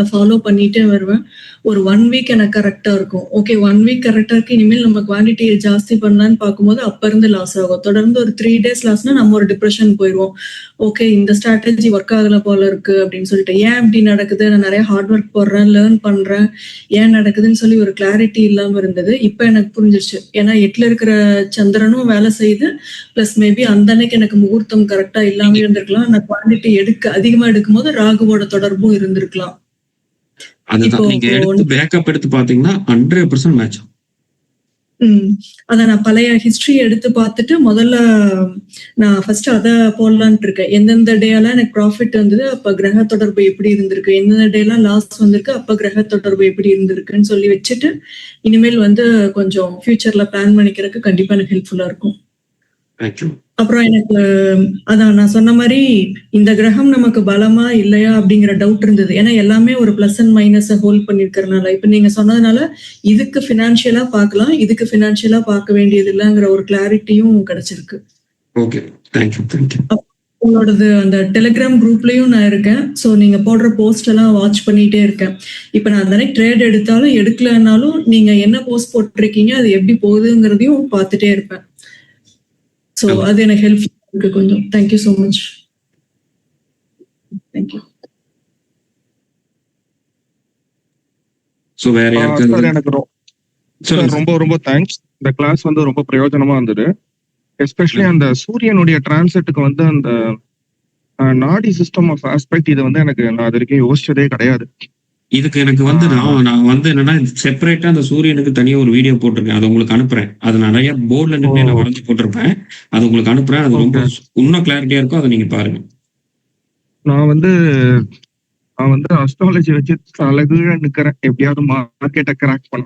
Follow பண்ணிட்டே வருவேன். ஒரு 1 வீக் எனக்கு கரெக்ட்டா இருக்கும். ஓகே 1 வீக் கரெக்ட்டா இருக்கு. இனிமேல் நம்ம குவான்டிட்டிய ஜாஸ்தி பண்ணலான்னு பார்க்கும்போது அப்ப இருந்து லாஸ் ஆகும். தொடர்ந்து ஒரு 3 டேஸ் லாஸ்னா நம்ம ஒரு டிப்ரஷன் போயிருவோம். ஓகே இந்த ஸ்ட்ராட்டஜி ஒர்க் ஆகல போல இருக்கு அப்படின்னு சொல்லிட்டு. ஏன் இப்படி நடக்குது? நான் நிறைய ஹார்ட் ஒர்க் போடுறேன், லேர்ன் பண்றேன். ஏன் நடக்குதுன்னு சொல்லி ஒரு கிளாரிட்டி இல்லாம இருந்தது. இப்ப எனக்கு புரிஞ்சிருச்சு. ஏன்னா 8ல இருக்கிற சந்திரனும் வேலை செய்யுது. பிளஸ் மேபி அந்த அன்னைக்கு எனக்கு முகூர்த்தம் கரெக்ட்டா இல்லாம இருந்திருக்கலாம். நான் குவான்டிட்டி அதிகமா எடுக்கும்போது ராகுவோட தொடர்பும் இருந்திருக்கலாம். அதுதான் நீங்க எடுத்து பேக்கப் எடுத்து பாத்தீங்கன்னா 100% மேட்ச். அத நான் பழைய ஹிஸ்டரி எடுத்து பார்த்துட்டு முதல்ல நான் ஃபர்ஸ்ட் அத போடலான்ட்டு இருக்கேன். எந்தெந்த டேலாம் எனக்கு ப்ராஃபிட் வந்தது அப்ப கிரக தொடர்பு எப்படி இருந்திருக்கு, எந்தெந்த டேலாம் லாஸ் வந்திருக்கு அப்ப கிரக தொடர்பு எப்படி இருந்திருக்குன்னு சொல்லி வச்சுட்டு இனிமேல் வந்து கொஞ்சம் ஃபியூச்சர்ல பிளான் பண்ணிக்கிறதுக்கு கண்டிப்பா எனக்கு ஹெல்ப்ஃபுல்லா இருக்கும். அப்புறம் எனக்கு அதான் நான் சொன்ன மாதிரி இந்த கிரகம் நமக்கு பலமா இல்லையா அப்படிங்கிற டவுட் இருந்தது. ஏன்னா எல்லாமே ஒரு பிளஸ் அண்ட் மைனஸை ஹோல்ட் பண்ணிருக்கிறதுனால இப்ப நீங்க சொன்னதுனால இதுக்கு பினான்சியலா பார்க்கலாம், இதுக்கு பினான்சியலா பார்க்க வேண்டியது இல்லைங்கிற ஒரு கிளாரிட்டியும் கிடைச்சிருக்கு. Okay, thank you thank you. உங்களோடது அந்த டெலிகிராம் குரூப்லயும் நான் இருக்கேன். ஸோ நீங்க போடுற போஸ்ட் எல்லாம் வாட்ச் பண்ணிட்டே இருக்கேன். இப்ப நான் அந்த ட்ரேட் எடுத்தாலும் எடுக்கலனாலும் நீங்க என்ன போஸ்ட் போட்டிருக்கீங்க அது எப்படி போகுதுங்கிறதையும் பார்த்துட்டே இருப்பேன். ஸோ அது எனக்கு ஹெல்ப்ஃபுல்லா இருக்கு கொஞ்சம். Thank you so much. Thank you. So வேற யாருக்காவது எனக்கு ரொம்ப ரொம்ப தேங்க்ஸ். இந்த கிளாஸ் வந்து ரொம்ப பிரயோஜனமா இருந்தது. எஸ்பெஷலி அந்த சூரியனுடைய டிரான்சிட்டுக்கு வந்து அந்த நாடி சிஸ்டம் ஆஃப் ஆஸ்பெக்ட் இது வந்து எனக்கு நான் அது வரைக்கும் யோசிச்சதே கிடையாது. இதுக்கு எனக்கு வந்து நான் வந்து என்னன்னா செப்பரேட்டா அந்த சூரியனுக்கு தனியா ஒரு வீடியோ போட்டிருக்கேன். அது உங்களுக்கு அனுப்புறேன். அது நிறைய போர்ட்ல நின்று நான் வரைஞ்சு போட்டிருப்பேன். அது உங்களுக்கு அனுப்புறேன். அது ரொம்ப இன்னும் கிளாரிட்டியா இருக்கும். அதை நீங்க பாருங்க. நான் வந்து அஸ்ட்ராலஜி வச்சு அழகுன்னு நிக்கிறேன். எப்படியாவது மார்க்கெட்டை கிராக் பண்ண